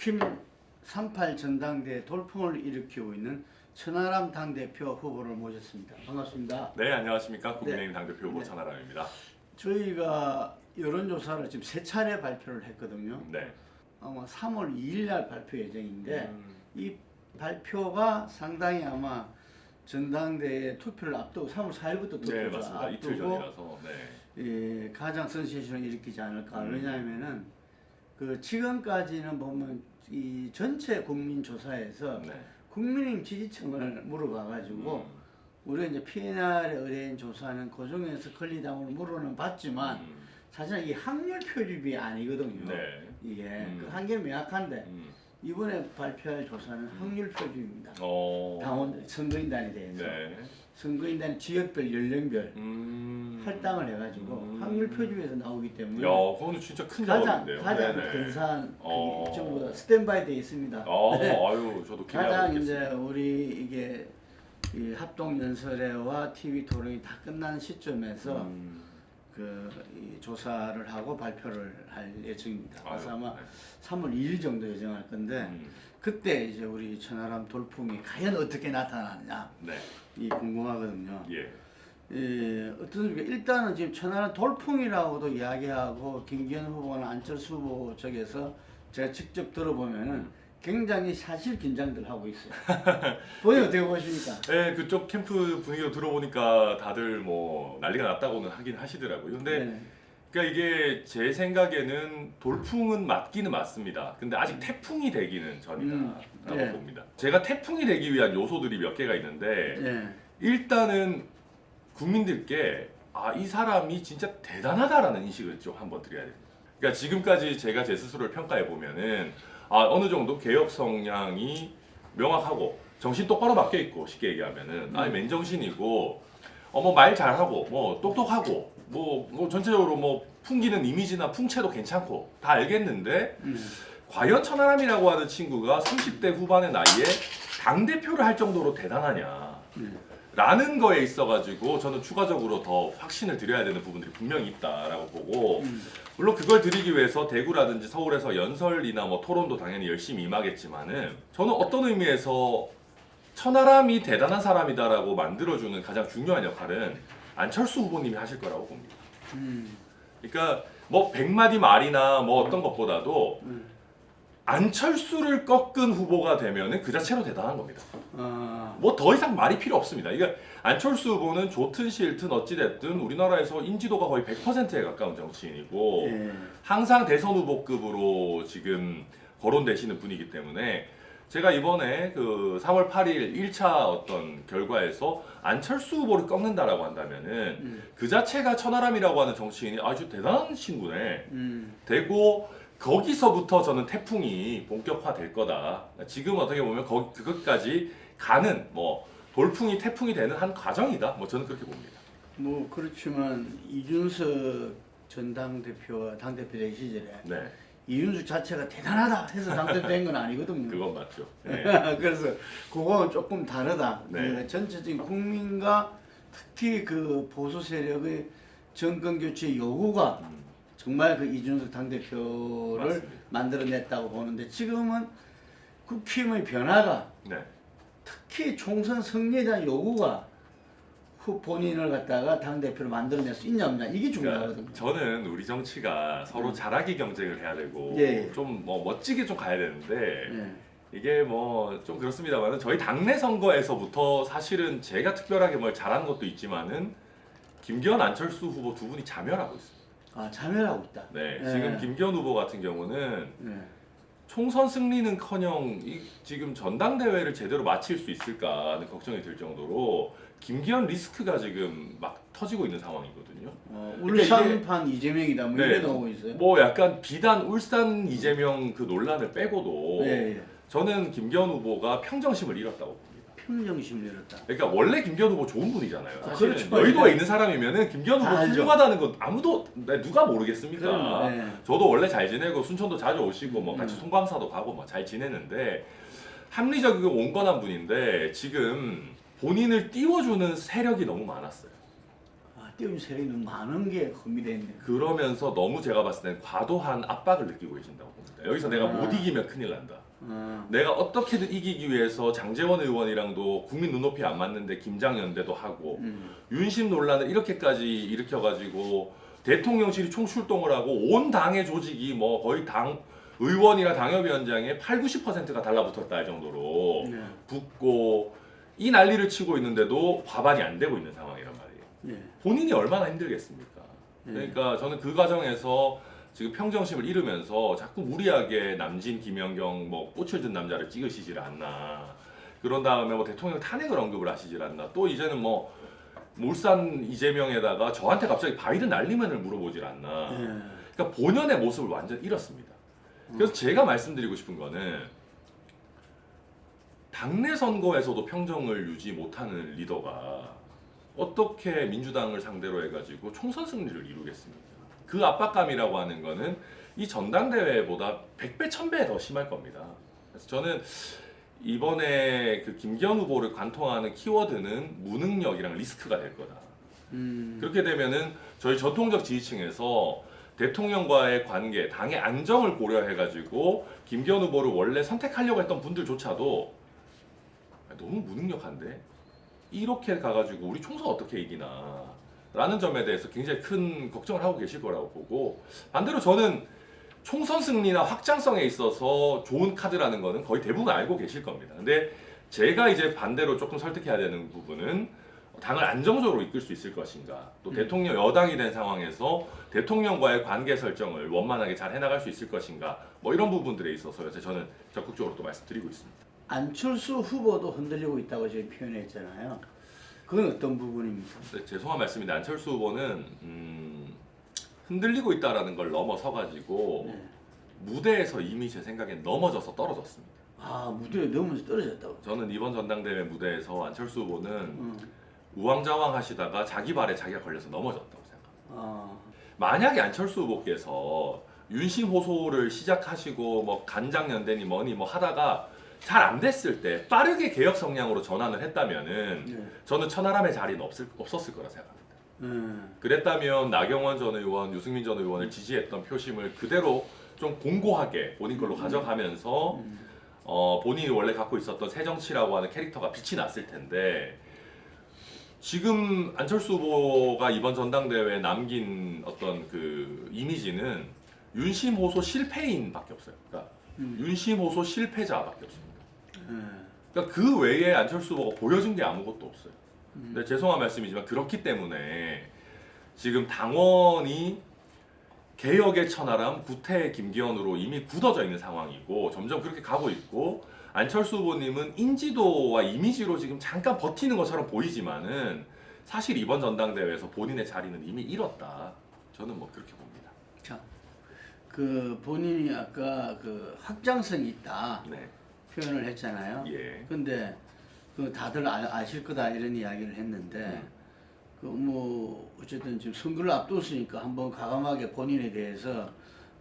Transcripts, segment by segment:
국힘 38 전당대 돌풍을 일으키고 있는 천하람 당대표 후보를 모셨습니다. 반갑습니다. 네, 안녕하십니까. 국민의힘 당대표 후보 네. 천하람입니다. 저희가 여론조사를 지금 3차례 발표를 했거든요. 네. 아마 3월 2일 날 발표 예정인데 이 발표가 상당히 아마 전당대회 투표를 앞두고 3월 4일부터 네, 투표를 맞습니다. 이틀 앞두고 전이라서. 네. 가장 센세이션을 일으키지 않을까. 왜냐하면은 그 지금까지는 보면 이 전체 국민 조사에서 네. 국민의힘 지지층을 물어봐가지고 우리가 이제 PNR에 의뢰인 조사는 그 중에서 권리당을 물어는 봤지만 사실은 이게 확률 표집이 아니거든요. 네. 이게 그 한계는 명확한데 이번에 발표할 조사는 확률 표집입니다. 당원 선거인단에 대해서 네. 선거인단 지역별 연령별 할당을 해가지고 확률 표집에서 나오기 때문에 야, 그거는 진짜 큰 가장 작업인데요. 가장 근사한 어. 전부 다 스탠바이 돼 있습니다. 아유, 저도 기대하고 가장 있겠습니다. 이제 우리 이게 이 합동 연설회와 TV 토론이 다 끝난 시점에서 이 조사를 하고 발표를 할 예정입니다. 그래서 아마 네. 3월 2일 정도 예정할 건데 그때 이제 우리 천하람 돌풍이 과연 어떻게 나타나느냐 네. 이 궁금하거든요. 예. 어떤 식으로 일단은 지금 천하람 돌풍이라고도 이야기하고 김기현 후보나 안철수 후보 쪽에서 제가 직접 들어보면은 굉장히 사실 긴장들 하고 있어요. 본인 어떻게 보십니까? 네, 그쪽 캠프 분위기로 들어보니까 다들 뭐 난리가 났다고는 하긴 하시더라고요. 근데 네. 그러니까 이게 제 생각에는 돌풍은 맞기는 맞습니다. 근데 아직 태풍이 되기는 전이다라고 네. 봅니다. 제가 태풍이 되기 위한 요소들이 몇 개가 있는데 네. 일단은 국민들께 이 사람이 진짜 대단하다라는 인식을 좀 한번 드려야 됩니다. 그러니까 지금까지 제가 제 스스로를 평가해 보면은 어느 정도 개혁 성향이 명확하고 정신 똑바로 박혀 있고 쉽게 얘기하면은 맨정신이고 뭐 말 잘하고 뭐 똑똑하고 뭐 전체적으로 뭐 풍기는 이미지나 풍채도 괜찮고 다 알겠는데 과연 천하람이라고 하는 친구가 30대 후반의 나이에 당 대표를 할 정도로 대단하냐? 라는 거에 있어가지고 저는 추가적으로 더 확신을 드려야 되는 부분들이 분명히 있다라고 보고 물론 그걸 드리기 위해서 대구라든지 서울에서 연설이나 뭐 토론도 당연히 열심히 임하겠지만은 저는 어떤 의미에서 천하람이 대단한 사람이다라고 만들어주는 가장 중요한 역할은 안철수 후보님이 하실 거라고 봅니다. 그러니까 뭐 100마디 말이나 뭐 어떤 것보다도 안철수를 꺾은 후보가 되면은 그 자체로 대단한 겁니다. 뭐 더 이상 말이 필요 없습니다. 이게 안철수 후보는 좋든 싫든 어찌됐든 우리나라에서 인지도가 거의 100%에 가까운 정치인이고 항상 대선 후보급으로 지금 거론되시는 분이기 때문에 제가 이번에 그 3월 8일 1차 어떤 결과에서 안철수 후보를 꺾는다라고 한다면은 그 자체가 천하람이라고 하는 정치인이 아주 대단한 친구네 되고 거기서부터 저는 태풍이 본격화될 거다. 지금 어떻게 보면 그것까지 가는 뭐 돌풍이 태풍이 되는 한 과정이다. 뭐 저는 그렇게 봅니다. 뭐 그렇지만 이준석 전 당대표가 당대표 된 시절에 네, 이준석 자체가 대단하다 해서 당대표 된 건 아니거든요. 그건 맞죠. 네. 그래서 그거는 조금 다르다. 네. 그 전체적인 국민과 특히 그 보수 세력의 정권 교체 요구가 정말 그 이준석 당대표를 맞습니다. 만들어냈다고 보는데 지금은 국힘의 변화가 네. 특히 총선 승리에 대한 요구가 본인을 갖다가 당대표로 만들어낼 수 있냐 없냐 이게 중요하거든요. 그러니까 저는 우리 정치가 서로 잘하기 경쟁을 해야 되고 예. 좀 뭐 멋지게 좀 가야 되는데 예. 이게 뭐 좀 그렇습니다만은 저희 당내 선거에서부터 사실은 제가 특별하게 뭘 잘하는 것도 있지만은 김기현 안철수 후보 두 분이 자멸하고 있습니다. 자멸하고 있다. 네, 예. 지금 김기현 후보 같은 경우는 예. 총선 승리는커녕 지금 전당대회를 제대로 마칠 수 있을까 하는 걱정이 들 정도로 김기현 리스크가 지금 막 터지고 있는 상황이거든요. 울산판 이재명이다 뭐 네. 이래 나오고 있어요. 뭐 약간 비단 울산 이재명 그 논란을 빼고도 예. 저는 김기현 후보가 평정심을 잃었다고 봅니다. 평정심을 잃었다. 그러니까 원래 김기현 후보 좋은 분이잖아요. 사실은 그렇죠. 여의도에 있는 사람이면은 김기현 후보 다 알죠. 훌륭하다는 건 아무도 누가 모르겠습니까? 그럼요. 예. 저도 원래 잘 지내고 순천도 자주 오시고 뭐 같이 송광사도 가고 뭐 잘 지내는데 합리적이고 온건한 분인데 지금 본인을 띄워주는 세력이 너무 많았어요. 확대적인 세력이 너무 많은 게 흠이 있네요. 그러면서 너무 제가 봤을 때는 과도한 압박을 느끼고 계신다고 봅니다. 여기서 내가 못 이기면 큰일 난다. 내가 어떻게든 이기기 위해서 장제원 의원이랑도 국민 눈높이 안 맞는데 김장연대도 하고 윤심 논란을 이렇게까지 일으켜가지고 대통령실이 총출동을 하고 온 당의 조직이 뭐 거의 당 의원이나 당협위원장의 80~90%가 달라붙었다 할 정도로 네. 붙고 이 난리를 치고 있는데도 과반이 안 되고 있는 상황이란 말이에요. 네. 본인이 얼마나 힘들겠습니까? 그러니까 저는 그 과정에서 지금 평정심을 잃으면서 자꾸 무리하게 남진, 김연경 뭐 꽃을 든 남자를 찍으시질 않나. 그런 다음에 뭐 대통령 탄핵을 언급을 하시질 않나. 또 이제는 뭐 울산 이재명에다가 저한테 갑자기 바이든 날리면을 물어보질 않나. 그러니까 본연의 모습을 완전 잃었습니다. 그래서 제가 말씀드리고 싶은 거는 당내 선거에서도 평정을 유지 못하는 리더가 어떻게 민주당을 상대로 해가지고 총선 승리를 이루겠습니까? 그 압박감이라고 하는 거는 이 전당대회보다 100배, 1000배 더 심할 겁니다. 그래서 저는 이번에 그 김기현 후보를 관통하는 키워드는 무능력이랑 리스크가 될 거다. 그렇게 되면은 저희 전통적 지지층에서 대통령과의 관계, 당의 안정을 고려해가지고 김기현 후보를 원래 선택하려고 했던 분들조차도 너무 무능력한데 이렇게 가가지고 우리 총선 어떻게 이기나 라는 점에 대해서 굉장히 큰 걱정을 하고 계실 거라고 보고, 반대로 저는 총선 승리나 확장성에 있어서 좋은 카드라는 거는 거의 대부분 알고 계실 겁니다. 근데 제가 이제 반대로 조금 설득해야 되는 부분은 당을 안정적으로 이끌 수 있을 것인가, 또 대통령 여당이 된 상황에서 대통령과의 관계 설정을 원만하게 잘 해나갈 수 있을 것인가, 뭐 이런 부분들에 있어서 요새 저는 적극적으로 또 말씀드리고 있습니다. 안철수 후보도 흔들리고 있다고 지금 표현했잖아요. 그건 어떤 부분입니까? 네, 죄송한 말씀인데 안철수 후보는 흔들리고 있다라는 걸 넘어서 가지고 네. 무대에서 이미 제 생각엔 넘어져서 떨어졌습니다. 아, 무대에 넘어서 떨어졌다고. 저는 이번 전당대회 무대에서 안철수 후보는 우왕좌왕 하시다가 자기 발에 자기가 걸려서 넘어졌다고 생각합니다. 만약에 안철수 후보께서 윤심 호소를 시작하시고 뭐 간장연대니 뭐니 뭐 하다가 잘 안 됐을 때 빠르게 개혁 성향으로 전환을 했다면은 네. 저는 천하람의 자리는 없었을 거라 생각합니다. 그랬다면 나경원 전 의원, 유승민 전 의원을 지지했던 표심을 그대로 좀 공고하게 본인 걸로 가져가면서 본인이 원래 갖고 있었던 새정치라고 하는 캐릭터가 빛이 났을 텐데, 지금 안철수 후보가 이번 전당대회에 남긴 어떤 그 이미지는 윤심 호소 실패인밖에 없어요. 그러니까 윤심 호소 실패자밖에 없습니다. 그러니까 그 외에 안철수 후보가 보여준 게 아무것도 없어요. 근데 죄송한 말씀이지만 그렇기 때문에 지금 당원이 개혁의 천하람, 구태의 김기현으로 이미 굳어져 있는 상황이고 점점 그렇게 가고 있고, 안철수 후보님은 인지도와 이미지로 지금 잠깐 버티는 것처럼 보이지만은 사실 이번 전당대회에서 본인의 자리는 이미 잃었다. 저는 뭐 그렇게 봅니다. 자, 그 본인이 아까 그 확장성이 있다 네. 표현을 했잖아요. 예. 근데 그 다들 아실 거다 이런 이야기를 했는데 그 뭐 어쨌든 지금 선거를 앞뒀으니까 한번 과감하게 본인에 대해서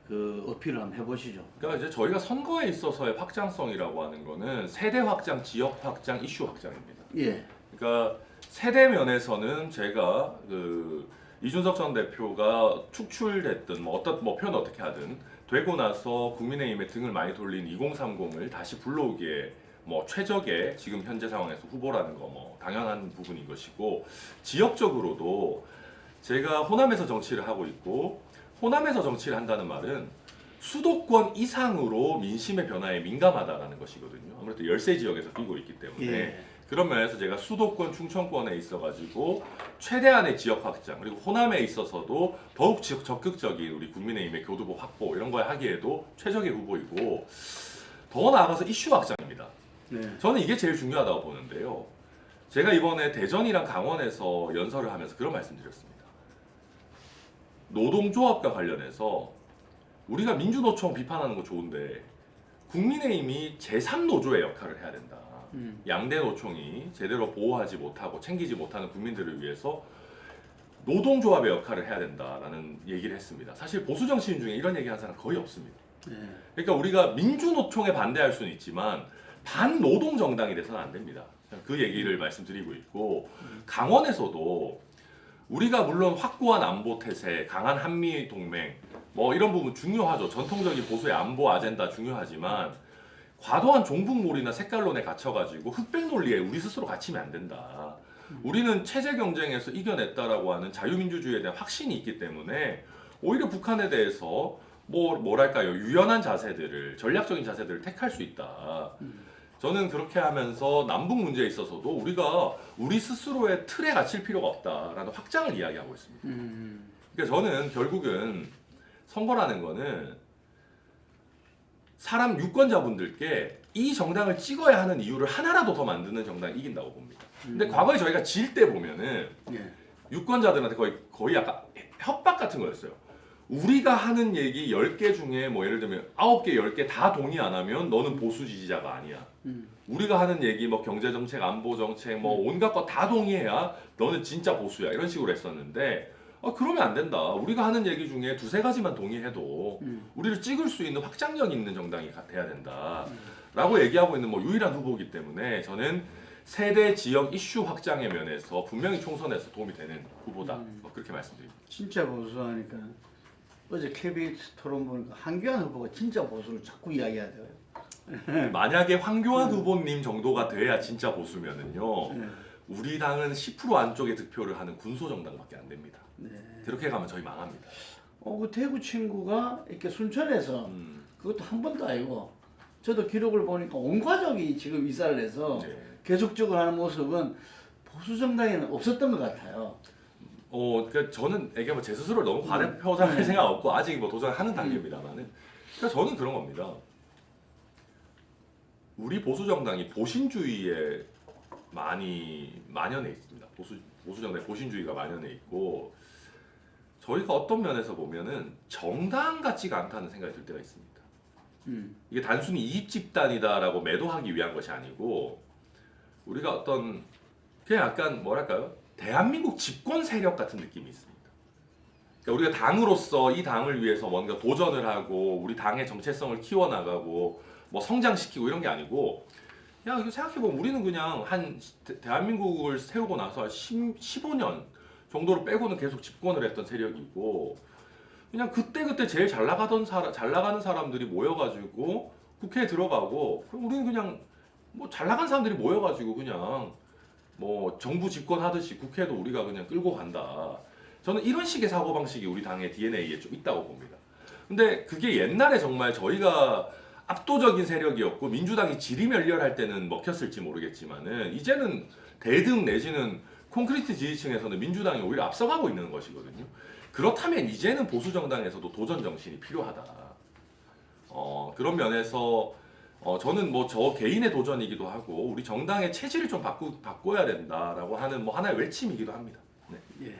그 어필을 한번 해보시죠. 그러니까 이제 저희가 선거에 있어서의 확장성이라고 하는 거는 세대 확장, 지역 확장, 이슈 확장입니다. 예. 그러니까 세대 면에서는 제가 그 이준석 전 대표가 축출됐든 뭐 어떤 뭐 표현 어떻게 하든 되고 나서 국민의힘에 등을 많이 돌린 2030을 다시 불러오기에 뭐 최적의 지금 현재 상황에서 후보라는 거 뭐 당연한 부분인 것이고, 지역적으로도 제가 호남에서 정치를 하고 있고, 호남에서 정치를 한다는 말은 수도권 이상으로 민심의 변화에 민감하다라는 것이거든요. 아무래도 열세 지역에서 뛰고 있기 때문에 예. 그런 면에서 제가 수도권, 충청권에 있어가지고 최대한의 지역 확장, 그리고 호남에 있어서도 더욱 적극적인 우리 국민의힘의 교두보 확보 이런 걸 하기에도 최적의 후보이고, 더 나아가서 이슈 확장입니다. 네. 저는 이게 제일 중요하다고 보는데요. 제가 이번에 대전이랑 강원에서 연설을 하면서 그런 말씀드렸습니다. 노동조합과 관련해서 우리가 민주노총 비판하는 거 좋은데 국민의힘이 제3노조의 역할을 해야 된다. 양대 노총이 제대로 보호하지 못하고 챙기지 못하는 국민들을 위해서 노동조합의 역할을 해야 된다라는 얘기를 했습니다. 사실 보수 정치인 중에 이런 얘기하는 사람 거의 없습니다. 네. 그러니까 우리가 민주노총에 반대할 수는 있지만 반노동 정당이 돼서는 안 됩니다. 그 얘기를 말씀드리고 있고, 강원에서도 우리가 물론 확고한 안보 태세, 강한 한미 동맹 뭐 이런 부분 중요하죠. 전통적인 보수의 안보 아젠다 중요하지만 과도한 종북몰이나 색깔론에 갇혀가지고 흑백 논리에 우리 스스로 갇히면 안 된다. 우리는 체제 경쟁에서 이겨냈다라고 하는 자유민주주의에 대한 확신이 있기 때문에 오히려 북한에 대해서 뭐랄까요, 유연한 자세들을, 전략적인 자세들을 택할 수 있다. 저는 그렇게 하면서 남북 문제에 있어서도 우리가 우리 스스로의 틀에 갇힐 필요가 없다라는 확장을 이야기하고 있습니다. 그러니까 저는 결국은 선거라는 거는 사람 유권자분들께 이 정당을 찍어야 하는 이유를 하나라도 더 만드는 정당이 이긴다고 봅니다. 근데 과거에 저희가 질 때 보면은 예. 유권자들한테 거의 약간 협박 같은 거였어요. 우리가 하는 얘기 10개 중에 뭐 예를 들면 9개, 10개 다 동의 안 하면 너는 보수 지지자가 아니야. 우리가 하는 얘기 뭐 경제정책, 안보정책 뭐 온갖 거 다 동의해야 너는 진짜 보수야. 이런 식으로 했었는데 그러면 안 된다. 우리가 하는 얘기 중에 두세 가지만 동의해도 우리를 찍을 수 있는 확장력 있는 정당이 돼야 된다. 라고 얘기하고 있는 뭐 유일한 후보이기 때문에 저는 세대 지역 이슈 확장의 면에서 분명히 총선에서 도움이 되는 후보다. 뭐 그렇게 말씀드립니다. 진짜 보수하니까 어제 KBS 토론 보니까 한교안 후보가 진짜 보수를 자꾸 이야기하더라고요. 만약에 황교안 후보님 정도가 돼야 진짜 보수면은요. 네. 우리 당은 10% 안쪽에 득표를 하는 군소 정당밖에 안 됩니다. 네. 그렇게 가면 저희 망합니다. 그 대구 친구가 이렇게 순천에서 그것도 한 번도 아니고 저도 기록을 보니까 온 가족이 지금 이사를 해서 네. 계속적으로 하는 모습은 보수 정당에는 없었던 것 같아요. 그러니까 저는 이게 뭐 제 스스로를 너무 과대표장할 생각 없고 아직 뭐 도전하는 단계입니다만은. 그러니까 저는 그런 겁니다. 우리 보수 정당이 보신주의에 많이 만연해 있습니다. 보수 정당에 보신주의가 만연해 있고 저희가 어떤 면에서 보면은 정당 같지가 않다는 생각이 들 때가 있습니다. 이게 단순히 이익 집단이다라고 매도하기 위한 것이 아니고 우리가 어떤 그냥 약간 뭐랄까요? 대한민국 집권 세력 같은 느낌이 있습니다. 그러니까 우리가 당으로서 이 당을 위해서 뭔가 도전을 하고 우리 당의 정체성을 키워나가고 뭐 성장시키고 이런 게 아니고 야 이거 생각해보면 우리는 그냥 대한민국을 세우고 나서 15년 정도를 빼고는 계속 집권을 했던 세력이고 그냥 그때 제일 잘 나가는 사람들이 모여가지고 국회에 들어가고 그럼 우리는 그냥 뭐 잘 나간 사람들이 모여가지고 그냥 뭐 정부 집권하듯이 국회도 우리가 그냥 끌고 간다. 저는 이런 식의 사고방식이 우리 당의 DNA에 좀 있다고 봅니다. 근데 그게 옛날에 정말 저희가 압도적인 세력이었고 민주당이 지리멸렬할 때는 먹혔을지 모르겠지만은 이제는 대등 내지는 콘크리트 지지층에서는 민주당이 오히려 앞서가고 있는 것이거든요. 그렇다면 이제는 보수 정당에서도 도전 정신이 필요하다. 그런 면에서 저는 뭐 저 개인의 도전이기도 하고 우리 정당의 체질을 좀 바꿔야 된다라고 하는 뭐 하나의 외침이기도 합니다. 네.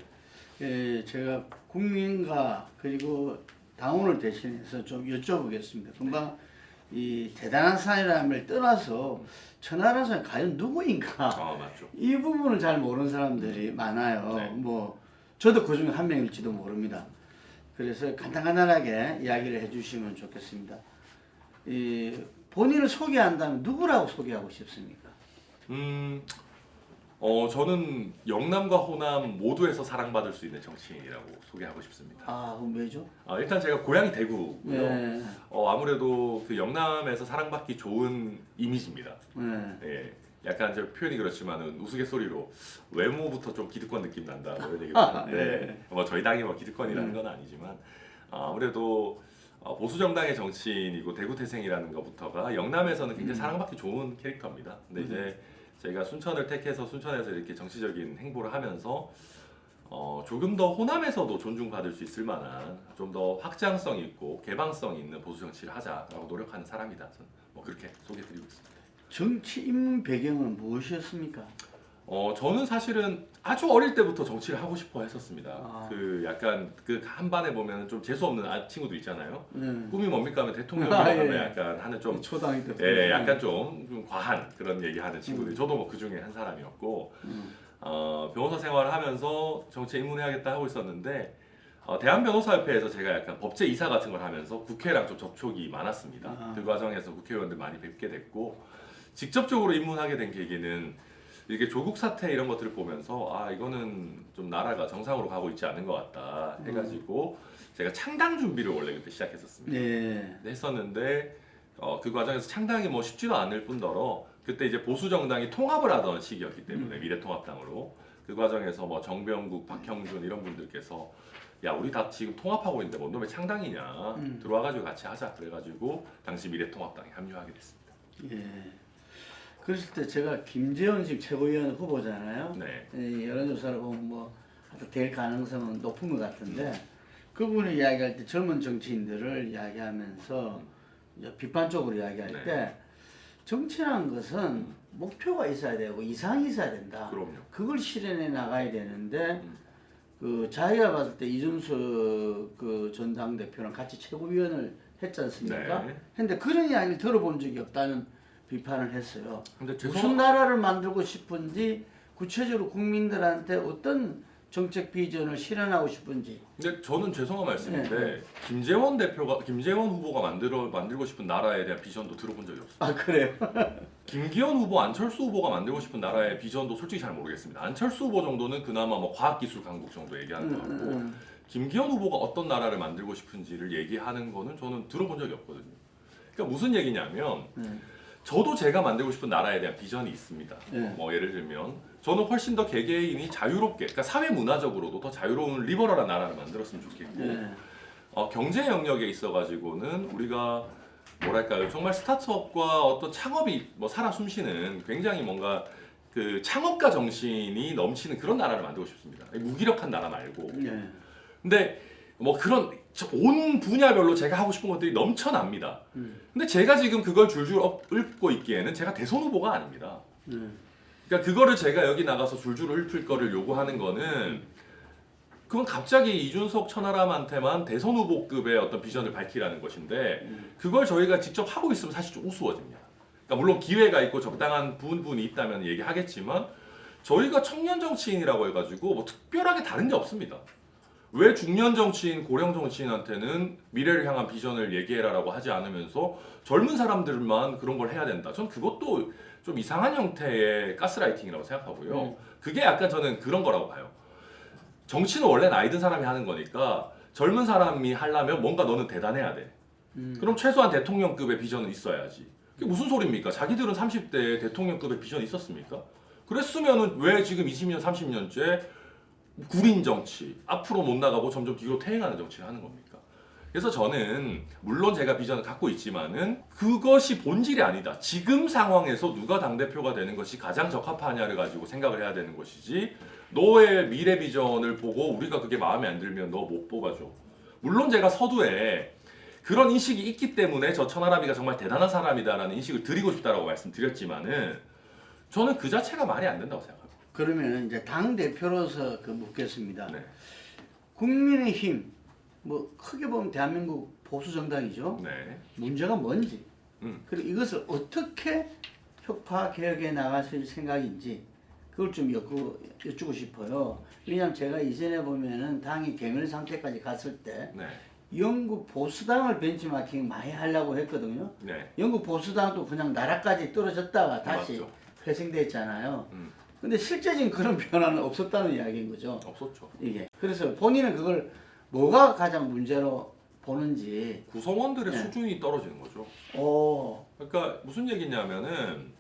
예, 제가 국민과 그리고 당원을 대신해서 좀 여쭤보겠습니다. 금방 이 대단한 사람을 떠나서 천하람 사람이 과연 누구인가? 맞죠. 이 부분을 잘 모르는 사람들이 많아요. 네. 뭐 저도 그 중에 한 명일지도 모릅니다. 그래서 간단하게 이야기를 해주시면 좋겠습니다. 본인을 소개한다면 누구라고 소개하고 싶습니까? 저는 영남과 호남 모두에서 사랑받을 수 있는 정치인이라고 소개하고 싶습니다. 그럼 왜죠? 일단 제가 고향이 대구고요. 네. 아무래도 그 영남에서 사랑받기 좋은 이미지입니다. 네. 예, 약간 저 표현이 그렇지만은 우스갯소리로 외모부터 좀 기득권 느낌 난다 뭐 이런 얘기도 하는데 뭐 저희 당이 뭐 기득권이라는 건 아니지만 아무래도 보수 정당의 정치인이고 대구 태생이라는 것부터가 영남에서는 굉장히 사랑받기 좋은 캐릭터입니다. 근데 이제 저희가 순천을 택해서 순천에서 이렇게 정치적인 행보를 하면서 조금 더 호남에서도 존중받을 수 있을 만한 좀 더 확장성 있고 개방성 있는 보수 정치를 하자라고 노력하는 사람이다. 저는 뭐 그렇게 소개드리고 있습니다. 정치 입문 배경은 무엇이었습니까? 저는 사실은 아주 어릴 때부터 정치를 하고 싶어 했었습니다. 아. 그 약간 그 한반에 보면 좀 재수 없는 친구도 있잖아요. 네. 꿈이 뭡니까 하면 대통령이라고 하면 예. 약간 하는 좀 초당이 때. 예, 약간 좀 과한 그런 얘기하는 친구들이 저도 뭐 그 중에 한 사람이었고 변호사 생활을 하면서 정치에 입문해야겠다 하고 있었는데 대한변호사협회에서 제가 약간 법제 이사 같은 걸 하면서 국회랑 좀 접촉이 많았습니다. 그 과정에서 국회의원들 많이 뵙게 됐고 직접적으로 입문하게 된 계기는 이게 조국 사태 이런 것들을 보면서 아 이거는 좀 나라가 정상으로 가고 있지 않은 것 같다 해가지고 제가 창당 준비를 원래 그때 시작했었습니다. 네. 했었는데 그 과정에서 창당이 뭐 쉽지도 않을 뿐더러 그때 이제 보수 정당이 통합을 하던 시기였기 때문에 미래통합당으로 그 과정에서 뭐 정병국, 박형준 이런 분들께서 야 우리 다 지금 통합하고 있는데 뭔 놈의 창당이냐 들어와가지고 같이 하자 그래가지고 당시 미래통합당에 합류하게 됐습니다. 예. 그랬을 때 제가 김재원 지금 최고위원 후보잖아요. 네. 이 여론조사를 보면 뭐 하여튼 될 가능성은 높은 것 같은데 그분이 이야기할 때 젊은 정치인들을 이야기하면서 이제 비판적으로 이야기할 네. 때 정치라는 것은 목표가 있어야 되고 이상이 있어야 된다. 그럼요. 그걸 실현해 나가야 되는데 그 자기가 봤을 때 이준석 그 전 당대표랑 같이 최고위원을 했지 않습니까? 네. 근데 그런 이야기를 들어본 적이 없다는 비판을 했어요. 근데 무슨 나라를 만들고 싶은지 구체적으로 국민들한테 어떤 정책 비전을 실현하고 싶은지. 근데 저는 죄송한 말씀인데 네. 김재원 후보가 만들고 싶은 나라에 대한 비전도 들어본 적이 없어요. 아 그래요? 김기현 후보, 안철수 후보가 만들고 싶은 나라의 비전도 솔직히 잘 모르겠습니다. 안철수 후보 정도는 그나마 뭐 과학기술 강국 정도 얘기하는 거 같고 김기현 후보가 어떤 나라를 만들고 싶은지를 얘기하는 거는 저는 들어본 적이 없거든요. 그러니까 무슨 얘기냐면 저도 제가 만들고 싶은 나라에 대한 비전이 있습니다. 뭐 예를 들면 저는 훨씬 더 개개인이 자유롭게, 그러니까 사회 문화적으로도 더 자유로운 리버럴한 나라를 만들었으면 좋겠고 경제 영역에 있어가지고는 우리가 뭐랄까요 정말 스타트업과 어떤 창업이 뭐 살아 숨쉬는 굉장히 뭔가 그 창업가 정신이 넘치는 그런 나라를 만들고 싶습니다. 무기력한 나라 말고. 근데 뭐 그런 온 분야별로 제가 하고 싶은 것들이 넘쳐납니다. 근데 제가 지금 그걸 줄줄 읊고 있기에는 제가 대선 후보가 아닙니다. 그러니까 그거를 제가 여기 나가서 줄줄 읊을 거를 요구하는 거는 그건 갑자기 이준석 천하람한테만 대선 후보급의 어떤 비전을 밝히라는 것인데 그걸 저희가 직접 하고 있으면 사실 좀 우스워집니다. 그러니까 물론 기회가 있고 적당한 부분이 있다면 얘기하겠지만 저희가 청년 정치인이라고 해가지고 뭐 특별하게 다른 게 없습니다. 왜 중년 정치인, 고령 정치인한테는 미래를 향한 비전을 얘기해라라고 하지 않으면서 젊은 사람들만 그런 걸 해야 된다. 전 그것도 좀 이상한 형태의 가스라이팅이라고 생각하고요. 그게 약간 저는 그런 거라고 봐요. 정치는 원래 나이 든 사람이 하는 거니까 젊은 사람이 하려면 뭔가 너는 대단해야 돼. 그럼 최소한 대통령급의 비전은 있어야지. 그게 무슨 소리입니까? 자기들은 30대에 대통령급의 비전이 있었습니까? 그랬으면은 왜 지금 20년, 30년째 구린 정치, 앞으로 못 나가고 점점 뒤로 퇴행하는 정치를 하는 겁니까? 그래서 저는 물론 제가 비전을 갖고 있지만은 그것이 본질이 아니다. 지금 상황에서 누가 당대표가 되는 것이 가장 적합하냐를 가지고 생각을 해야 되는 것이지 너의 미래 비전을 보고 우리가 그게 마음에 안 들면 너 못 뽑아줘. 물론 제가 서두에 그런 인식이 있기 때문에 저 천하람이가 정말 대단한 사람이다라는 인식을 드리고 싶다라고 말씀드렸지만은 저는 그 자체가 말이 안 된다고 생각합니다. 그러면 이제 당 대표로서 그 묻겠습니다. 네. 국민의힘 뭐 크게 보면 대한민국 보수 정당이죠. 네. 문제가 뭔지 그리고 이것을 어떻게 혁파 개혁에 나가실 생각인지 그걸 좀 여쭈고 싶어요. 왜냐하면 제가 이전에 보면은 당이 개멸 상태까지 갔을 때 네. 영국 보수당을 벤치마킹 많이 하려고 했거든요. 네. 영국 보수당도 그냥 나라까지 떨어졌다가 다시 맞죠. 회생됐잖아요. 근데 실제적인 그런 변화는 없었다는 이야기인 거죠. 없었죠. 이게. 그래서 본인은 그걸 뭐가 가장 문제로 보는지. 구성원들의 네. 수준이 떨어지는 거죠. 오. 그러니까 무슨 얘기냐면은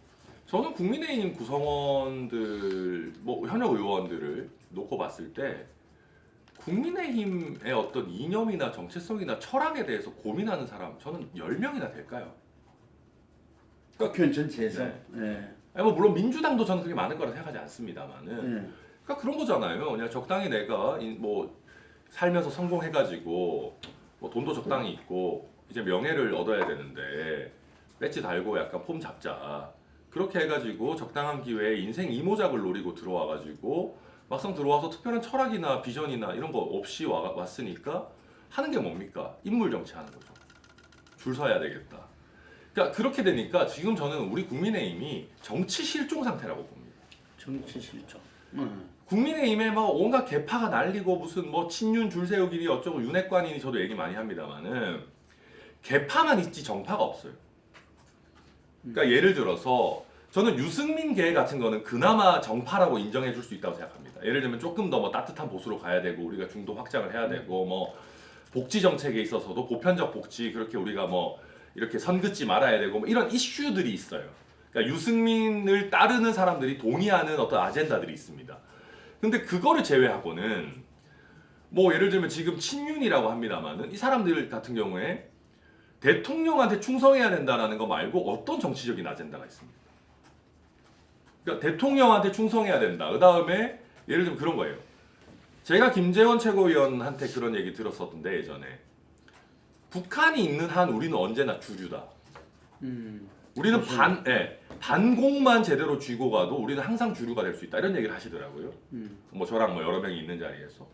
저는 국민의힘 구성원들, 뭐 현역 의원들을 놓고 봤을 때 국민의힘의 어떤 이념이나 정체성이나 철학에 대해서 고민하는 사람 저는 10명이나 될까요? 국회의원 전체에서. 네. 네. 아니 뭐 물론 민주당도 저는 그렇게 많을 거라 생각하지 않습니다만은 네. 그러니까 그런 거잖아요. 그냥 적당히 내가 뭐 살면서 성공해가지고 뭐 돈도 적당히 있고 이제 명예를 얻어야 되는데 배지 달고 약간 폼 잡자. 그렇게 해가지고 적당한 기회에 인생 이모작을 노리고 들어와가지고 막상 들어와서 특별한 철학이나 비전이나 이런 거 없이 왔으니까 하는 게 뭡니까? 인물 정치하는 거죠. 줄 서야 되겠다. 그러니까 그렇게 되니까 지금 저는 우리 국민의힘이 정치 실종 상태라고 봅니다. 정치 실종. 국민의힘에 막 온갖 개파가 날리고 무슨 뭐 친윤 줄 세우기니 어쩌고 윤핵관이니 저도 얘기 많이 합니다만은 개파만 있지 정파가 없어요. 그러니까 예를 들어서 저는 유승민계 같은 거는 그나마 정파라고 인정해 줄 수 있다고 생각합니다. 예를 들면 조금 더 뭐 따뜻한 보수로 가야 되고 우리가 중도 확장을 해야 되고 뭐 복지 정책에 있어서도 보편적 복지 그렇게 우리가 뭐 이렇게 선 긋지 말아야 되고 뭐 이런 이슈들이 있어요. 그러니까 유승민을 따르는 사람들이 동의하는 어떤 아젠다들이 있습니다. 근데 그거를 제외하고는 뭐 예를 들면 지금 친윤이라고 합니다만은 이 사람들 같은 경우에 대통령한테 충성해야 된다라는 거 말고 어떤 정치적인 아젠다가 있습니까? 그러니까 대통령한테 충성해야 된다. 그 다음에 예를 들면 그런 거예요. 제가 김재원 최고위원한테 그런 얘기 들었었는데 예전에 북한이 있는 한 우리는 언제나 주류다. 우리는 반공만 제대로 쥐고 가도 우리는 항상 주류가 될 수 있다. 이런 얘기를 하시더라고요. 뭐 저랑 뭐 여러 명이 있는 자리에서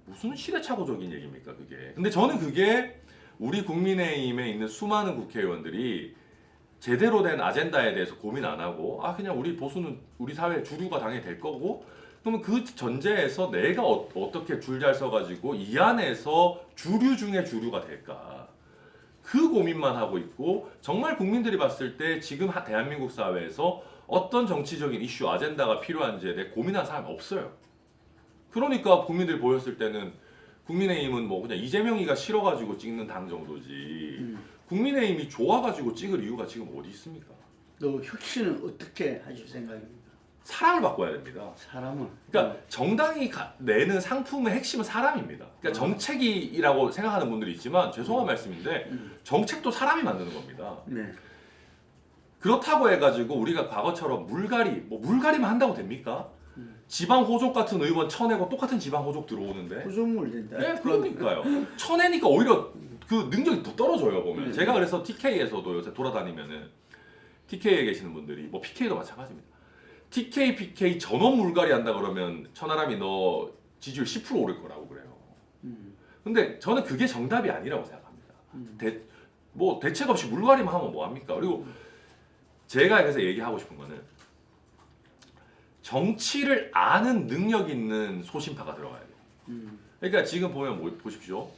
무슨 시대착오적인 얘기입니까 그게. 근데 저는 그게 우리 국민의힘에 있는 수많은 국회의원들이 제대로 된 아젠다에 대해서 고민 안 하고 그냥 우리 보수는 우리 사회 주류가 당연히 될 거고 그러면 그 전제에서 내가 어떻게 줄 잘 서가지고 이 안에서 주류 중에 주류가 될까 그 고민만 하고 있고 정말 국민들이 봤을 때 지금 대한민국 사회에서 어떤 정치적인 이슈 아젠다가 필요한지에 대해 고민한 사람이 없어요. 그러니까 국민들이 보였을 때는 국민의힘은 뭐 그냥 이재명이가 싫어가지고 찍는 당 정도지 국민의힘이 좋아가지고 찍을 이유가 지금 어디 있습니까? 또 혁신은 어떻게 하실 생각입니까? 사람을 바꿔야 됩니다. 사람은. 그러니까 정당이 내는 상품의 핵심은 사람입니다. 그러니까 정책이라고 생각하는 분들이 있지만 죄송한 말씀인데 정책도 사람이 만드는 겁니다. 네. 그렇다고 해가지고 우리가 과거처럼 물갈이만 한다고 됩니까? 지방 호족 같은 의원 쳐내고 똑같은 지방 호족 들어오는데. 구조물 된다. 네, 그러니까요. 쳐내니까 오히려 그 능력이 더 떨어져요 보면. 제가 그래서 TK에서도 요새 돌아다니면은 TK에 계시는 분들이 뭐 PK도 마찬가지입니다. TK, PK 전원 물갈이 한다 그러면 천하람이 너 지지율 10% 오를 거라고 그래요. 근데 저는 그게 정답이 아니라고 생각합니다. 뭐 대책 없이 물갈이만 하면 뭐 합니까? 그리고 제가 그래서 얘기하고 싶은 거는 정치를 아는 능력 있는 소신파가 들어가야 돼요. 그러니까 지금 보면 보십시오.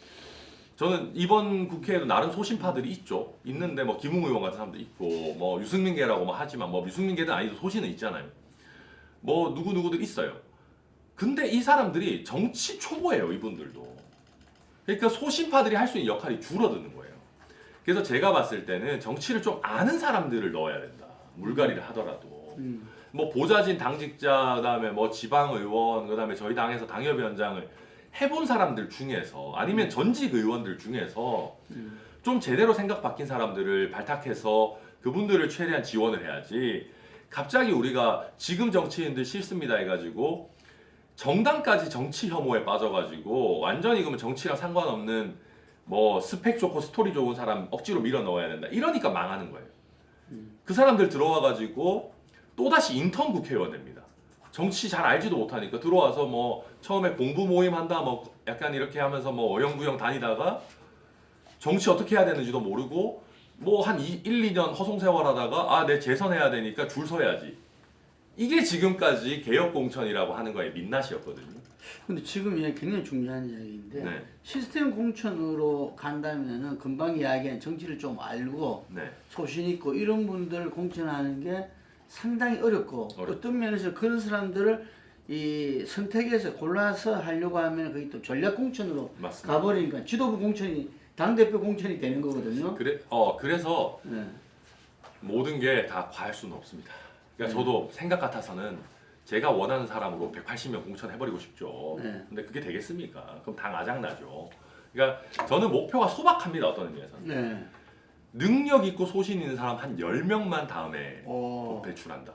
저는 이번 국회에도 나름 소신파들이 있죠. 있는데 뭐 김웅 의원 같은 사람도 있고 뭐 유승민계라고 뭐 하지만 뭐 유승민계는 아니도 소신은 있잖아요. 뭐 누구누구들 있어요. 근데 이 사람들이 정치 초보예요. 이분들도. 그러니까 소신파들이 할 수 있는 역할이 줄어드는 거예요. 그래서 제가 봤을 때는 정치를 좀 아는 사람들을 넣어야 된다. 물갈이를 하더라도. 뭐 보좌진 당직자 그다음에 뭐 지방의원 그다음에 저희 당에서 당협위원장을 해본 사람들 중에서 아니면 전직 의원들 중에서 좀 제대로 생각 바뀐 사람들을 발탁해서 그분들을 최대한 지원을 해야지 갑자기 우리가 지금 정치인들 싫습니다 해가지고 정당까지 정치 혐오에 빠져가지고 완전히 그러면 정치랑 상관없는 뭐 스펙 좋고 스토리 좋은 사람 억지로 밀어 넣어야 된다 이러니까 망하는 거예요. 그 사람들 들어와가지고 또다시 인턴 국회의원 됩니다. 정치 잘 알지도 못하니까 들어와서 뭐 처음에 공부 모임 한다 뭐 약간 이렇게 하면서 뭐 어영부영 다니다가 정치 어떻게 해야 되는지도 모르고 뭐 한 1, 2년 허송세월 하다가 내 재선해야 되니까 줄 서야지. 이게 지금까지 개혁공천이라고 하는 거의 민낯이었거든요. 근데 지금 이게 굉장히 중요한 이야기인데 네. 시스템 공천으로 간다면은 금방 이야기한 정치를 좀 알고 네. 소신 있고 이런 분들 공천하는 게 상당히 어렵고 어떤 면에서 그런 사람들을 이 선택해서 골라서 하려고 하면 그게 또 전략 공천으로 맞습니다. 가버리니까 지도부 공천이 당대표 공천이 되는 거거든요. 그래서 네. 모든 게 다 과할 수는 없습니다. 그러니까 저도 생각 같아서는 제가 원하는 사람으로 180명 공천해버리고 싶죠. 네. 근데 그게 되겠습니까? 그럼 당 아작나죠. 그러니까 저는 목표가 소박합니다. 어떤 의미에서는. 네. 능력 있고 소신 있는 사람 한 10명만 다음에 오. 배출한다.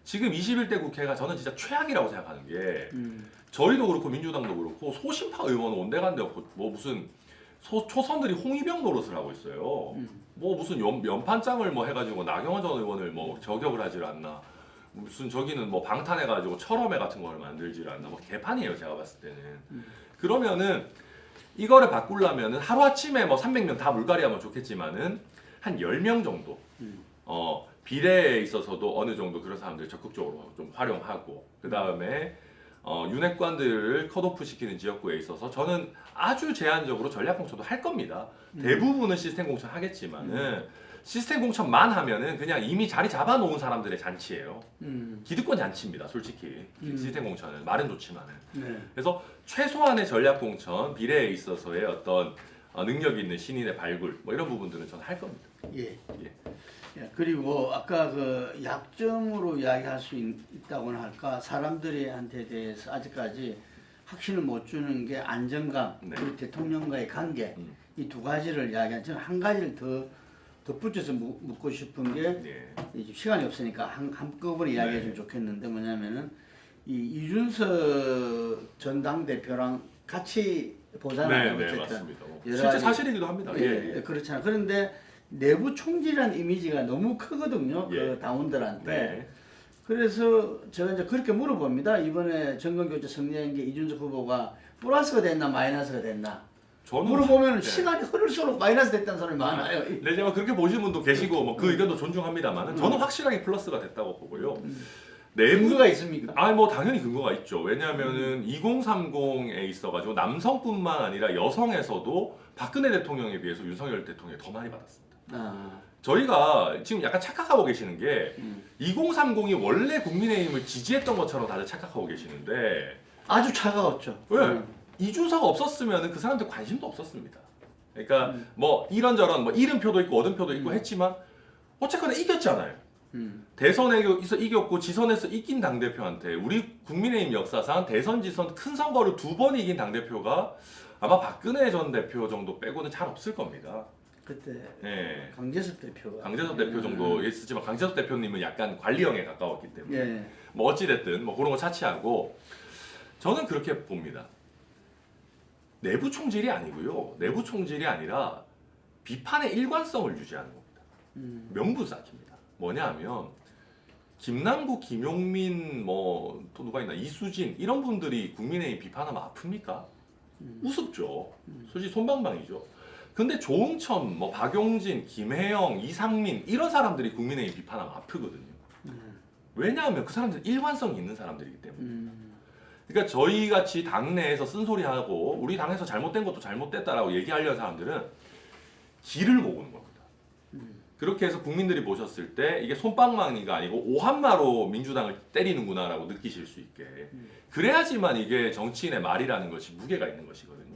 지금 21대 국회가 저는 진짜 최악이라고 생각하는 게 저희도 그렇고 민주당도 그렇고 소신파 의원 온데간데 없고 뭐 무슨 초선들이 홍위병 노릇을 하고 있어요. 뭐 무슨 연판장을 뭐 해가지고 나경원 전 의원을 뭐 저격을 하질 않나. 무슨 저기는 뭐 방탄해가지고 철험회 같은 거를 만들질 않나. 뭐 개판이에요 제가 봤을 때는. 그러면은 이거를 바꾸려면은 하루아침에 뭐 300명 다 물갈이하면 좋겠지만은 한 10명 정도 비례에 있어서도 어느 정도 그런 사람들 적극적으로 좀 활용하고 그 다음에 윤핵관들을 컷오프 시키는 지역구에 있어서 저는 아주 제한적으로 전략공천도 할 겁니다. 대부분은 시스템 공천 하겠지만은 시스템 공천만 하면은 그냥 이미 자리 잡아놓은 사람들의 잔치예요. 기득권 잔치입니다, 솔직히. 시스템 공천은 말은 좋지만은. 네. 그래서 최소한의 전략 공천, 비례에 있어서의 어떤 능력이 있는 신인의 발굴, 뭐 이런 부분들은 저는 할 겁니다. 예. 예. 예, 그리고 아까 그 약점으로 이야기할 수 있다고나 할까 사람들한테 대해서 아직까지 확신을 못 주는 게 안정감, 네. 그리고 대통령과의 관계 이 두 가지를 이야기한 저는 한 가지를 더 덧붙여서 묻고 싶은 게 네. 이제 시간이 없으니까 한꺼번에 이야기해주면 좋겠는데 뭐냐면은 이 이준석 전 당대표랑 같이 보잖아요. 네, 어쨌든 맞습니다. 여러 실제 가지- 사실이기도 합니다. 예, 예. 그렇잖아. 그런데 내부 총질이라는 이미지가 너무 크거든요. 예. 그 당원들한테. 네. 그래서 제가 이제 그렇게 물어봅니다. 이번에 정권교체 승리한 게 이준석 후보가 플러스가 됐나 마이너스가 됐나? 저는 물어보면 네. 시간이 흐를수록 마이너스 됐다는 사람이 많아요. 네, 제가 그렇게 보시는 분도 계시고 뭐 그 의견도 존중합니다만은 저는 확실하게 플러스가 됐다고 보고요. 내부 근거가 있습니까? 뭐 당연히 근거가 있죠. 왜냐하면은 2030에 있어가지고 남성뿐만 아니라 여성에서도 박근혜 대통령에 비해서 윤석열 대통령이 더 많이 받았습니다. 아, 저희가 지금 약간 착각하고 계시는 게 2030이 원래 국민의힘을 지지했던 것처럼 다들 착각하고 계시는데 아주 차가웠죠. 왜? 이준석 없었으면 그 사람들 관심도 없었습니다. 그러니까 뭐 이런저런 뭐 이름표도 있고 얻은표도 있고 했지만 어쨌거나 이겼잖아요. 대선에서 이겼고 지선에서 이긴 당대표한테 우리 국민의힘 역사상 대선 지선 큰 선거를 2번 이긴 당대표가 아마 박근혜 전 대표 정도 빼고는 잘 없을 겁니다. 그때 예. 강재섭 대표가. 강재섭 대표 정도 있었지만 강재섭 대표님은 약간 관리형에 가까웠기 때문에 예. 뭐 어찌됐든 뭐 그런 거 차치하고 저는 그렇게 봅니다. 내부 총질이 아니고요. 내부 총질이 아니라 비판의 일관성을 유지하는 겁니다. 명분쌓기입니다. 뭐냐 하면 김남국, 김용민 뭐 또 누가 있나 이수진 이런 분들이 국민의힘 비판하면 아픕니까? 우습죠. 솔직히 솜방망이죠. 근데 조응천, 뭐 박용진, 김혜영, 이상민 이런 사람들이 국민의힘 비판하면 아프거든요. 왜냐하면 그 사람들은 일관성이 있는 사람들이기 때문에. 그러니까 저희 같이 당내에서 쓴소리하고 우리 당에서 잘못된 것도 잘못됐다라고 얘기하려는 사람들은 길을 모으는 겁니다. 그렇게 해서 국민들이 보셨을 때 이게 솜방망이가 아니고 오한마로 민주당을 때리는구나라고 느끼실 수 있게 그래야지만 이게 정치인의 말이라는 것이 무게가 있는 것이거든요.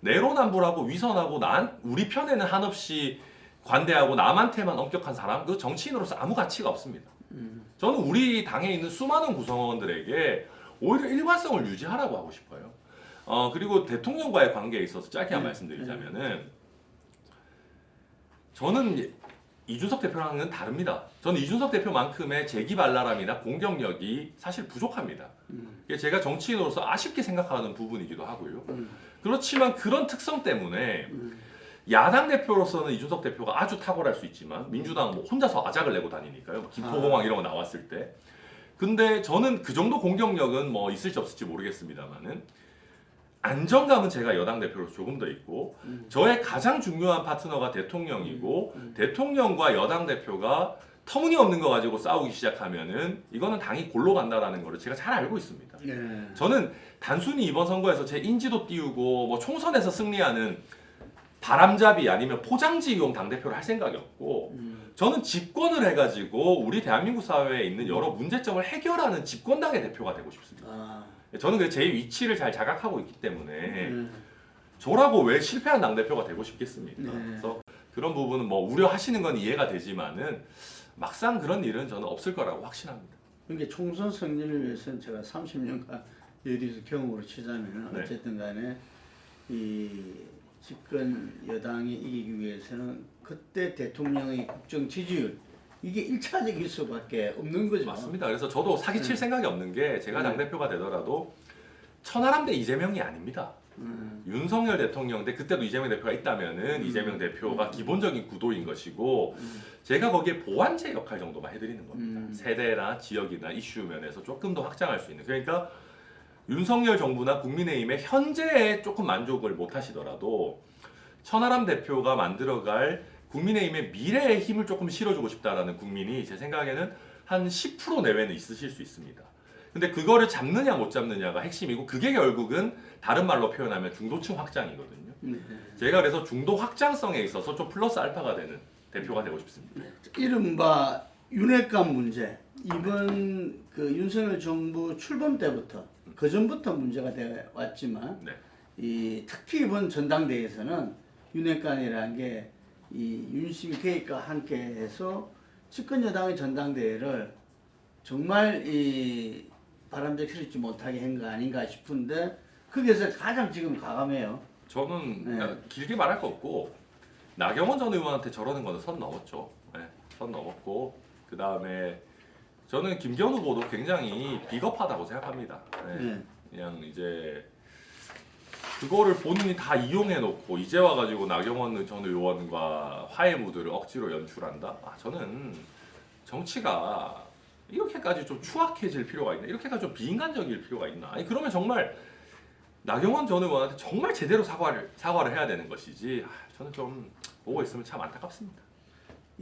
내로남불하고 위선하고 우리 편에는 한없이 관대하고 남한테만 엄격한 사람 그 정치인으로서 아무 가치가 없습니다. 저는 우리 당에 있는 수많은 구성원들에게 오히려 일관성을 유지하라고 하고 싶어요. 그리고 대통령과의 관계에 있어서 짧게 한 말씀드리자면은 저는 이준석 대표랑은 다릅니다. 저는 이준석 대표만큼의 재기발랄함이나 공격력이 사실 부족합니다. 이게 제가 정치인으로서 아쉽게 생각하는 부분이기도 하고요. 그렇지만 그런 특성 때문에 야당 대표로서는 이준석 대표가 아주 탁월할 수 있지만 민주당은 뭐 혼자서 아작을 내고 다니니까요. 뭐 김포공항 이런 거 나왔을 때. 근데 저는 그 정도 공격력은 뭐 있을지 없을지 모르겠습니다만은 안정감은 제가 여당 대표로서 조금 더 있고 저의 가장 중요한 파트너가 대통령이고 대통령과 여당 대표가 터무니없는 거 가지고 싸우기 시작하면은 이거는 당이 골로 간다라는 거를 제가 잘 알고 있습니다. 예. 저는 단순히 이번 선거에서 제 인지도 띄우고 뭐 총선에서 승리하는 바람잡이 아니면 포장지용 당대표를 할 생각이 없고 저는 집권을 해가지고 우리 대한민국 사회에 있는 여러 문제점을 해결하는 집권당의 대표가 되고 싶습니다. 아, 저는 제 위치를 잘 자각하고 있기 때문에 저라고 왜 실패한 당대표가 되고 싶겠습니까? 네. 그래서 그런 부분은 뭐 우려하시는 건 이해가 되지만은 막상 그런 일은 저는 없을 거라고 확신합니다. 그러니까 총선 승리를 위해서는 제가 30년간 여기서 경험으로 치자면 네. 어쨌든 간에 이 집권 여당이 이기기 위해서는 그때 대통령의 국정 지지율 이게 1차적일 수밖에 없는 거죠. 맞습니다. 그래서 저도 사기칠 생각이 없는 게 제가 당대표가 되더라도 천하람 대 이재명이 아닙니다. 윤석열 대통령 대 그때도 이재명 대표가 있다면은 이재명 대표가 기본적인 구도인 것이고 제가 거기에 보완제 역할 정도만 해드리는 겁니다. 세대나 지역이나 이슈 면에서 조금 더 확장할 수 있는. 그러니까 윤석열 정부나 국민의힘의 현재에 조금 만족을 못 하시더라도 천하람 대표가 만들어갈 국민의힘의 미래에 힘을 조금 실어주고 싶다라는 국민이 제 생각에는 한 10% 내외는 있으실 수 있습니다. 근데 그거를 잡느냐 못 잡느냐가 핵심이고 그게 결국은 다른 말로 표현하면 중도층 확장이거든요. 제가 그래서 중도 확장성에 있어서 좀 플러스 알파가 되는 대표가 되고 싶습니다. 이른바 윤핵관 문제. 이번 그 윤석열 정부 출범 때부터 그 전부터 문제가 돼 왔지만 네. 이 특히 이번 전당대회에서는 윤핵관이라는 게 이 윤심 개입과 함께해서 집권 여당의 전당대회를 정말 이 바람직스럽지 못하게 한 거 아닌가 싶은데 거기에서 가장 지금 가감해요. 저는 네. 길게 말할 거 없고 나경원 전 의원한테 저러는 거는 선 넘었죠. 네, 선 넘었고 그 다음에 저는 김기현 후보도 굉장히 비겁하다고 생각합니다. 네, 네. 그냥 이제 그거를 본인이 다 이용해 놓고 이제 와가지고 나경원 전 의원과 화해 무드를 억지로 연출한다. 저는 정치가 이렇게까지 좀 추악해질 필요가 있나? 이렇게까지 좀 비인간적일 필요가 있나? 아니 그러면 정말 나경원 전 의원한테 정말 제대로 사과를 해야 되는 것이지. 저는 좀 보고 있으면 참 안타깝습니다.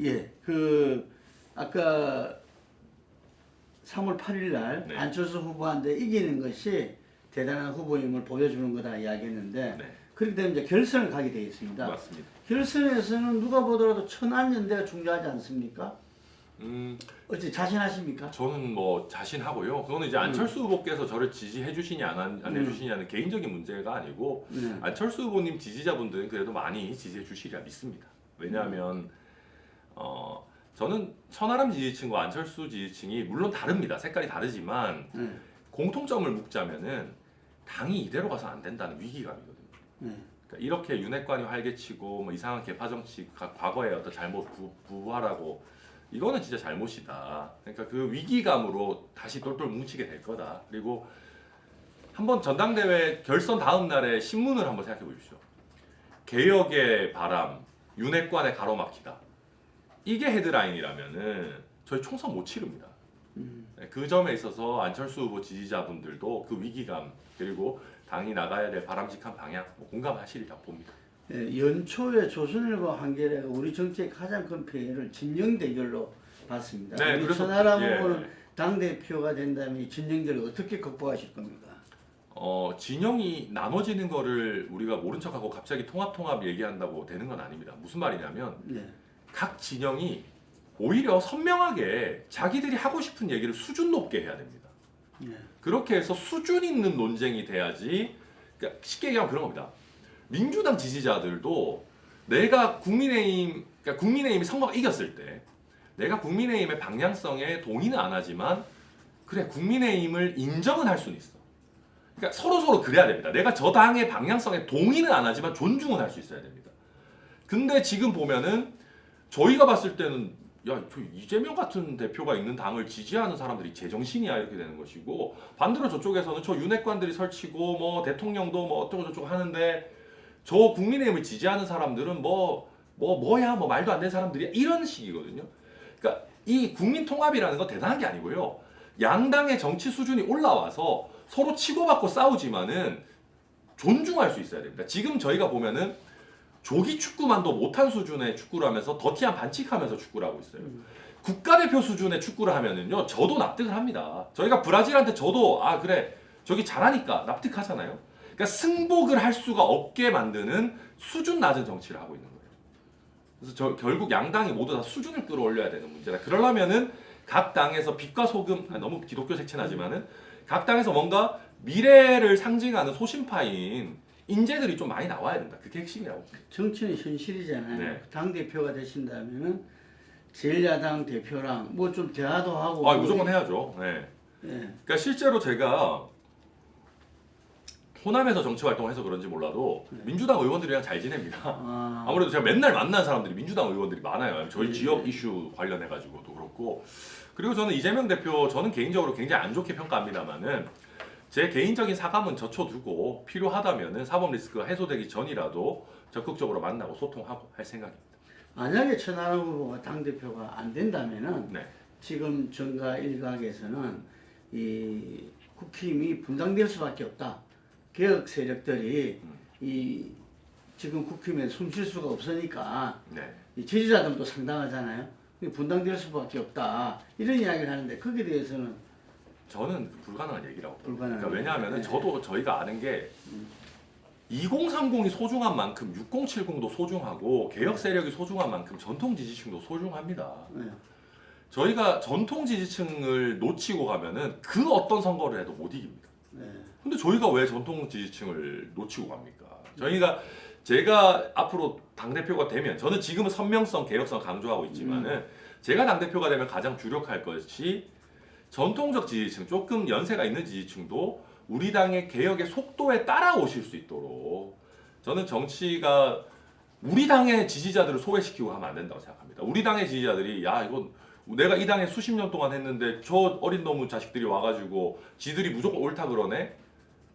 예, 그 아까 3월 8일 날 네. 안철수 후보한테 이기는 것이 대단한 후보임을 보여주는 거다 이야기했는데 네, 그렇기 때문에 이제 결선을 가게 되어 있습니다. 맞습니다. 결선에서는 누가 보더라도 천안연대가 중요하지 않습니까? 어찌 자신하십니까? 저는 뭐 자신하고요. 그거는 이제 안철수 후보께서 저를 지지해 주시냐 안 해주시냐는 개인적인 문제가 아니고 안철수 후보님 지지자분들은 그래도 많이 지지해 주시리라 믿습니다. 왜냐하면 저는 천하람 지지층과 안철수 지지층이 물론 다릅니다. 색깔이 다르지만 공통점을 묻자면은 당이 이대로 가서 안 된다는 위기감이거든요. 그러니까 이렇게 윤핵관이 활개치고 뭐 이상한 개파 정치 과거의 어떤 잘못 부활하고 이거는 진짜 잘못이다. 그러니까 그 위기감으로 다시 똘똘 뭉치게 될 거다. 그리고 한번 전당대회 결선 다음 날에 신문을 한번 생각해 보십시오. 개혁의 바람, 윤핵관의 가로막히다. 이게 헤드라인이라면은 저희 총선 못 치릅니다. 그 점에 있어서 안철수 후보 지지자분들도 그 위기감 그리고 당이 나가야 될 바람직한 방향 공감하시리라 봅니다. 예, 연초에 조선일보 한겨레가 우리 정치의 가장 큰 피해를 진영 대결로 봤습니다. 네, 우리 그래서- 천하람 예. 후보는 당 대표가 된다면 이 진영들을 어떻게 극복하실 겁니까? 진영이 나눠지는 거를 우리가 모른 척하고 갑자기 통합 얘기한다고 되는 건 아닙니다. 무슨 말이냐면 네. 각 진영이 오히려 선명하게 자기들이 하고 싶은 얘기를 수준 높게 해야 됩니다. 네. 그렇게 해서 수준 있는 논쟁이 돼야지. 그러니까 쉽게 얘기하면 그런 겁니다. 민주당 지지자들도 내가 그러니까 국민의힘이 선거가 이겼을 때 내가 국민의힘의 방향성에 동의는 안 하지만 그래 국민의힘을 인정은 할 수는 있어. 그러니까 서로 그래야 됩니다. 내가 저 당의 방향성에 동의는 안 하지만 존중은 할 수 있어야 됩니다. 근데 지금 보면은 저희가 봤을 때는 야, 저 이재명 같은 대표가 있는 당을 지지하는 사람들이 제정신이야 이렇게 되는 것이고 반대로 저쪽에서는 저 윤핵관들이 설치고 뭐 대통령도 뭐 어쩌고 저쩌고 하는데 저 국민의힘을 지지하는 사람들은 뭐야 말도 안 되는 사람들이야 이런 식이거든요. 그러니까 이 국민 통합이라는 건 대단한 게 아니고요. 양당의 정치 수준이 올라와서 서로 치고받고 싸우지만은 존중할 수 있어야 됩니다. 지금 저희가 보면은 조기 축구만도 못한 수준의 축구를 하면서 더티한 반칙하면서 축구를 하고 있어요. 국가대표 수준의 축구를 하면은요, 저도 납득을 합니다. 저희가 브라질한테 저도 그래 저기 잘하니까 납득하잖아요. 그러니까 승복을 할 수가 없게 만드는 수준 낮은 정치를 하고 있는 거예요. 그래서 결국 양당이 모두 다 수준을 끌어올려야 되는 문제다. 그러려면은 각 당에서 빛과 소금 너무 기독교 색채나지만은 각 당에서 뭔가 미래를 상징하는 소신파인 인재들이 좀 많이 나와야 된다. 그게 핵심이라고. 정치는 현실이잖아요. 네. 당 대표가 되신다면은 제1야당 대표랑 뭐 좀 대화도 하고. 무조건 해야죠. 네. 예. 그러니까 실제로 제가 호남에서 정치 활동을 해서 그런지 몰라도 민주당 의원들이랑 잘 지냅니다. 아무래도 제가 맨날 만난 사람들이 민주당 의원들이 많아요. 저희 지역 이슈 관련해 가지고도 그렇고. 그리고 저는 이재명 대표 저는 개인적으로 굉장히 안 좋게 평가합니다만은 제 개인적인 사감은 젖혀두고 필요하다면은 사법 리스크가 해소되기 전이라도 적극적으로 만나고 소통하고 할 생각입니다. 만약에 천하람 후보가 당 대표가 안 된다면은 네. 지금 정가 일각에서는 이 국힘이 분당될 수밖에 없다. 개혁 세력들이 이 지금 국힘에 숨 쉴 수가 없으니까 네. 이 지지자들도 상당하잖아요. 분당될 수밖에 없다. 이런 이야기를 하는데 거기에 대해서는 저는 불가능한 얘기라고 봅니다. 불가능한 그러니까 왜냐하면은 네. 저도 저희가 아는 게 2030이 소중한 만큼 6070도 소중하고 개혁 세력이 소중한 만큼 전통 지지층도 소중합니다. 네. 저희가 전통 지지층을 놓치고 가면은 그 어떤 선거를 해도 못 이깁니다. 네. 근데 저희가 왜 전통 지지층을 놓치고 갑니까? 제가 앞으로 당대표가 되면, 저는 지금은 선명성, 개혁성 강조하고 있지만은 제가 당대표가 되면 가장 주력할 것이 전통적 지지층, 조금 연세가 있는 지지층도 우리 당의 개혁의 속도에 따라오실 수 있도록, 저는 정치가 우리 당의 지지자들을 소외시키고 하면 안 된다고 생각합니다. 우리 당의 지지자들이 야 이건 내가 이 당에 수십 년 동안 했는데 저 어린 놈의 자식들이 와가지고 지들이 무조건 옳다 그러네?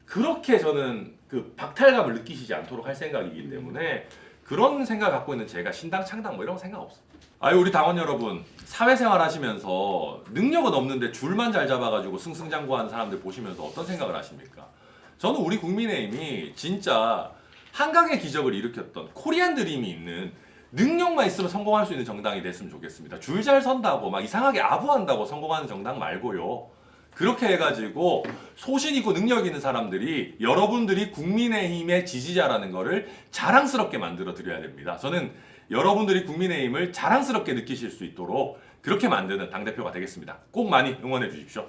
그렇게 저는 그 박탈감을 느끼시지 않도록 할 생각이기 때문에 그런 생각 갖고 있는 제가 신당 창당 뭐 이런 거 생각 없습니다. 아유 우리 당원 여러분, 사회생활 하시면서 능력은 없는데 줄만 잘 잡아가지고 승승장구하는 사람들 보시면서 어떤 생각을 하십니까? 저는 우리 국민의힘이 진짜 한강의 기적을 일으켰던 코리안 드림이 있는, 능력만 있으면 성공할 수 있는 정당이 됐으면 좋겠습니다. 줄 잘 선다고 막 이상하게 아부한다고 성공하는 정당 말고요. 그렇게 해가지고 소신 있고 능력 있는 사람들이 여러분들이 국민의힘의 지지자라는 거를 자랑스럽게 만들어 드려야 됩니다. 저는 여러분들이 국민의힘을 자랑스럽게 느끼실 수 있도록 그렇게 만드는 당대표가 되겠습니다. 꼭 많이 응원해 주십시오.